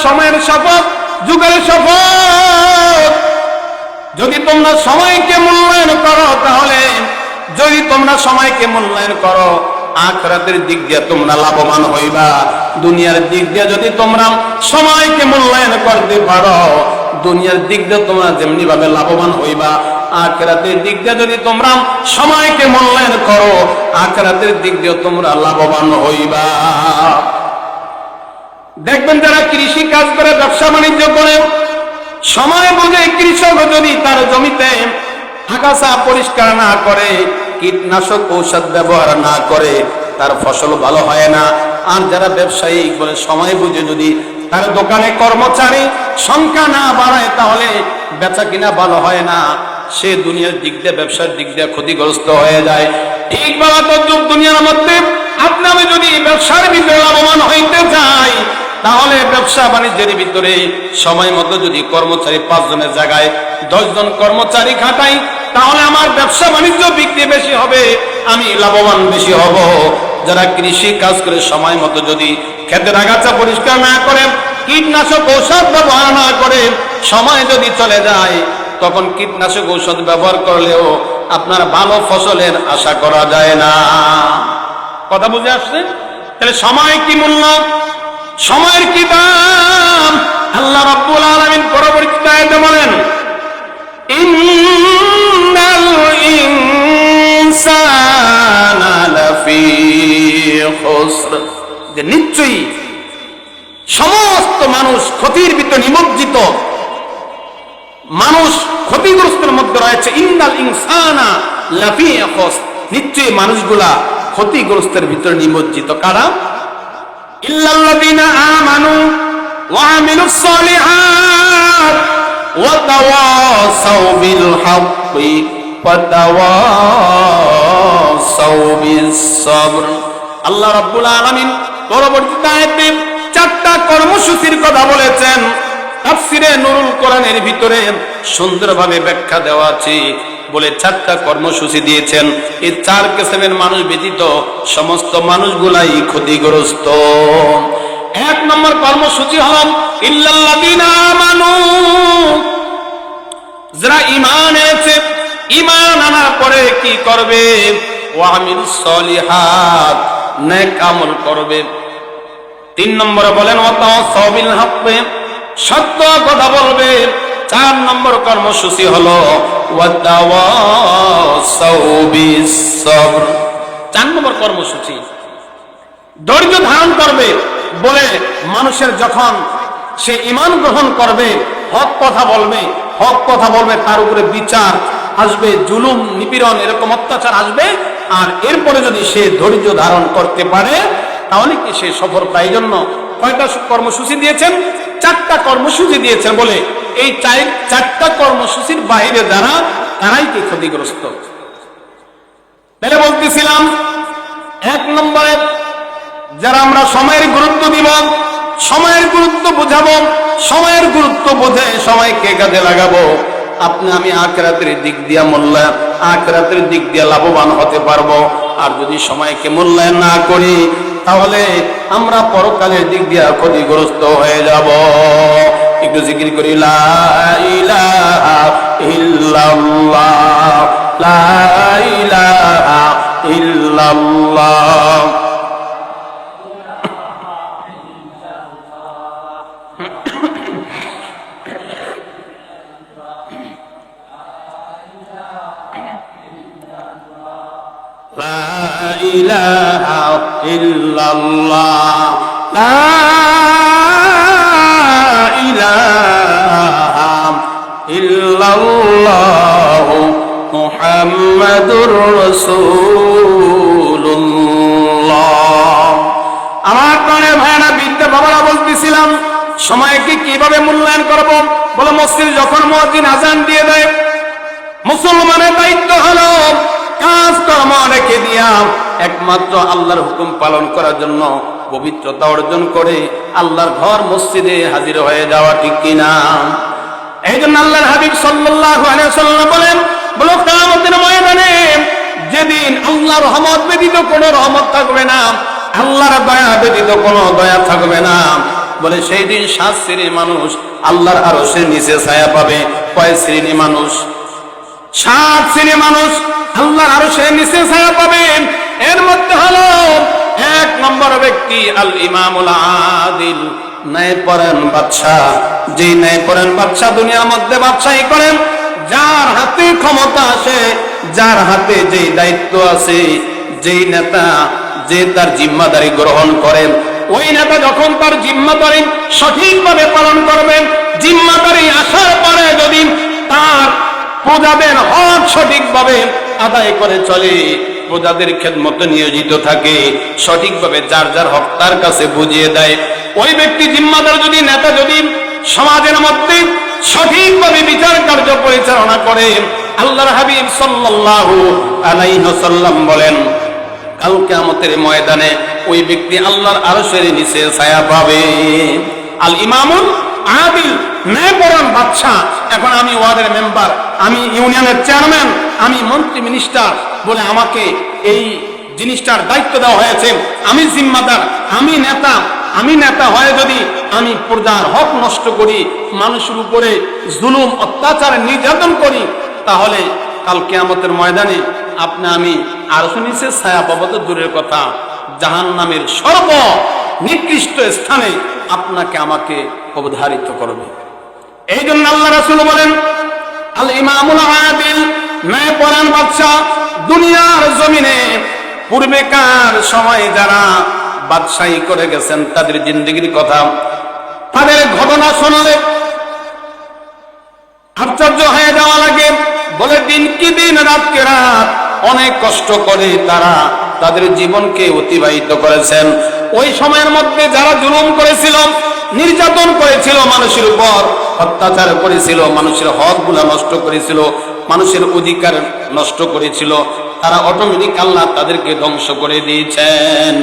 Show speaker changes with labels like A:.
A: সময়ের শপথ, যুগের শপথ, যদি তোমরা সময়কে মূল্যায়ন করো, তাহলে যদি তোমরা সময়কে মূল্যায়ন করো, আখিরাতের দিক দিয়ে তোমরা লাভবান হইবা। দুনিয়ার দিক দিয়ে যদি তোমরা সময়কে মূল্যায়ন করতে পারো, দুনিয়ার দিক দিয়ে তোমরা যেমনি ভাবে লাভবান হইবা, আখিরাতের দিক দিয়ে যদি তোমরা সময়কে মূল্যায়ন করো, আখিরাতের দিক দিয়ে তোমরা লাভবান হইবা। দেখবেন যারা কৃষি কাজ করে, ব্যবসা বাণিজ্য করে, সময় বুঝে কৃষক যদি তার জমিতে আগাছা পরিষ্কার না করে, কীটনাশক ঔষধ ব্যবহার না করে, তার ফসল ভালো হয় না। আর যারা ব্যবসায়ী বলে সময় বুঝে যদি তার দোকানে কর্মচারী সংখ্যা না বাড়ায়, তাহলে বেচা কিনা ভালো হয় না, সে দুনিয়ার দিক দিয়ে ব্যবসার দিক দিয়ে ক্ষতিগ্রস্ত হয়ে যায়। ঠিক বলা তো যুগ দুনিয়ার মধ্যে আপনি আমি যদি ব্যবসার ভিতরে লাভবান হইতে চাই, তাহলে ব্যবসা বাণিজ্যের ভিতরে সময় মতো যদি কর্মচারী 5 জনের জায়গায় 10 জন কর্মচারী খাটাই, তাহলে আমার ব্যবসা বাণিজ্য বিক্রি বেশি হবে, আমি লাভবান বেশি হব। যারা কৃষি কাজ করে সময় মতো যদি ক্ষেতের আগাছা পরিষ্কার না করে, কীটনাশক ঔষধ ব্যবহার না করে, সময় যদি চলে যায়, তখন কীটনাশক ঔষধ ব্যবহার করলেও আপনার ভালো ফসলের আশা করা যায় না। কথা বুঝে আসছে? তাহলে সময় কি মূল্য, সময়ের কি দাম? আল্লাহ রাব্বুল আলামিন পরবর্তী আয়াতে বলেন, ইন্নাল ইনসানা লাফি খুসর, যে নিশ্চয়ই সমস্ত মানুষ ক্ষতির ভিতরে নিমজ্জিত, মানুষ ক্ষতিগ্রস্তের মধ্যে রয়েছে। ইন্নাল ইনসানা লাফি খুসর, নিশ্চয়ই মানুষগুলা ক্ষতিগ্রস্তের ভিতরে নিমজ্জিত। কারা? ইল্লাল্লাযীনা আমানু ওয়া আমিলুস সালিহাত ওয়া তাওয়াসাউ বিল হাক্কি ওয়া তাওয়াসাউ বিস সাবর। আল্লাহ রাব্বুল আলামিন পরবর্তী আয়াতে 4টা কর্মসূচির কথা বলেছেন। তাফসিরে নুরুল কোরআনের ভিতরে সুন্দরভাবে ব্যাখ্যা দেওয়া আছে, বলে 4টা কর্মসূচি দিয়েছেন। এই 4 কিসমের মানুষ ব্যতীত সমস্ত মানুষগুলাই ক্ষতিগ্রস্ত। 1 নম্বর কর্মসূচি হল ইল্লাল্লাযীনা আমানু, যারা ঈমান এনেছে, ঈমান আনার পরে কি করবে? ওয়া আমিলুস সলিহাত, নেক আমল করবে। 3 নম্বরে বলেন ওয়া তাওয়াসাউ বিল হাক্কি, সত্য কথা বলবে। 4 নম্বর কর্মসূচি হলো ওয়া তাওয়াসাউ বিস সাবর। 4 নম্বর কর্মসূচি ধৈর্য ধারণ করবে। বলে মানুষের যখন সে ঈমান গ্রহণ করবে, হক কথা বলবে, হক কথা বলবে, তার উপরে বিচার আসবে, জুলুম নিপীড়ন এরকম অত্যাচার আসবে, আর এরপরে যদি সে ধৈর্য ধারণ করতে পারে, তাহলে কি সে সফল পায়। জন্য কয়টা কর্মসূচি দিয়েছেন? 4টা কর্মসূচি দিয়েছেন। বলে এই 4টা কর্মসূচির বাইরে যারা, তারাই কি ক্ষতিগ্রস্ত। তাহলে বলতেছিলাম 1 নম্বরে যারা আমরা সময়ের গুরুত্ব দিব, সময়ের গুরুত্ব বোঝাবো, সময়ের গুরুত্ব বোঝে সময়কে কাজে লাগাবো, আপনি আমি আখিরাতের দিক দিয়া মূল্যায়ন, আখিরাতের দিক দিয়া লাভবান হতে পারবো। আর যদি সময়কে মূল্যায়ন না করি, তাহলে আমরা পরকালের দিক দিয়া ক্ষতিগ্রস্ত হয়ে যাব। একটু জিকির করি, লা ইলাহা ইল্লাল্লাহ, লা ইলাহা ইল্লাল্লাহ। লা ইলাহা ইল্লাল্লাহ, লা ইলাহা ইল্লাল্লাহ, মুহাম্মাদুর রাসূলুল্লাহ। আমার প্রাণের ভাইরা, বিদ্যা বাবারা, বলতেছিলাম সময়কে কিভাবে মূল্যায়ন করব। বলে মসজিদে যখন মুয়াজ্জিন আযান দিয়ে দেয়, মুসলমানের দায়িত্ব হলো কাজ কর্ম রেখে দিয়া একমাত্র আল্লাহর হুকুম পালন করার জন্য পবিত্রতা অর্জন করে আল্লাহর ঘর মসজিদে হাজির হয়ে যাওয়া, ঠিক কিনা? এই জন্য আল্লাহর হাবিব সাল্লাল্লাহু আলাইহি ওয়াসাল্লাম বলেন, কিয়ামতের ময়দানে যেদিন আল্লাহর রহমত ব্যতীত কোনো রহমত থাকবে না, আল্লাহর দয়া ব্যতীত কোনো দয়া থাকবে না, বলে সেই দিন 7 শ্রেণীর মানুষ আল্লাহর আরশের নিচে ছায়া পাবে। কয় শ্রেণী মানুষ? 7 শ্রেণীর মানুষ আল্লাহর আরশের নিচে ছায়া পাবে। এর মধ্যে হলো 1 নম্বর ব্যক্তি আল ইমামুল আদিল, ন্যায়পরায়ণ বাদশা। যে ন্যায়পরায়ণ বাদশা দুনিয়ার মধ্যে বাদশাহী করেন, যার হাতে ক্ষমতা আছে, যার হাতে যে দায়িত্ব আছে, যেই নেতা যে তার জিম্মাদারি গ্রহণ করেন, ওই নেতা যখন তার জিম্মাদারি সঠিকভাবে পালন করবেন, জিম্মাদারি আসার পরে যদি তার প্রজাদের হক সঠিকভাবে আদায় করে চলে, প্রজাদের খেদমতে নিয়োজিত থাকে, সঠিকভাবে যার যার হক তার কাছে বুঝিয়ে দেয়, ওই ব্যক্তি জিম্মাদার যদি নেতা যদি সমাজের মধ্যে সঠিকভাবে বিচার কার্য পরিচালনা করে, আল্লাহর হাবিব সাল্লাল্লাহু আলাইহি ওয়াসাল্লাম বলেন কাল কিয়ামতের ময়দানে ওই ব্যক্তি আল্লাহর আরশের নিচে ছায়া পাবে। আল ইমামুল আদিল, ন্যায়পরায়ণ বাদশা। এখন আমি ওয়ার্ডের মেম্বার, আমি ইউনিয়নের চেয়ারম্যান, আমি মন্ত্রী মিনিস্টার বলে আমাকে এই জিনিসটার দায়িত্ব দেওয়া হয়েছে, আমি জিম্মাদার, আমি নেতা হয়ে যদি আমি প্রজার হক নষ্ট করি, মানুষের উপরে জুলুম অত্যাচার নির্যাতন করি, তাহলে কাল কিয়ামতের ময়দানে আপনি আমি আরশের নিচে ছায়া পাবো তো দূরের কথা, জাহান্নামের সর্ব নিকৃষ্ট স্থানে আপনাকে আমাকে অবধারিত করবে। এই জন্য আল্লাহ রাসূল বলেন আল ইমামুল আদিল, ন্যায়পরায়ণ বাদশা। দুনিয়ার জমিনে পূর্বেকার সময়ে যারা বাদশাহী করে গেছেন তাদের জিন্দেগির কথা, তাদের ঘটনা শোনালে আশ্চর্য হয়ে যাওয়া লাগে। বলে দিন কি দিন, রাতকে রাত অনেক কষ্ট করে তারা তাদের জীবনকে অতিবাহিত করেছেন। ওই সময়ের মধ্যে যারা জুলুম করেছিল, নির্যাতন করেছিল, মানুষের উপর অত্যাচার করেছিল, মানুষের হকগুলা নষ্ট করেছিল, মানুষের অধিকার নষ্ট করেছিল, তারা অটোমেটিক আল্লাহ তাদেরকে ধ্বংস করে দিয়েছেন।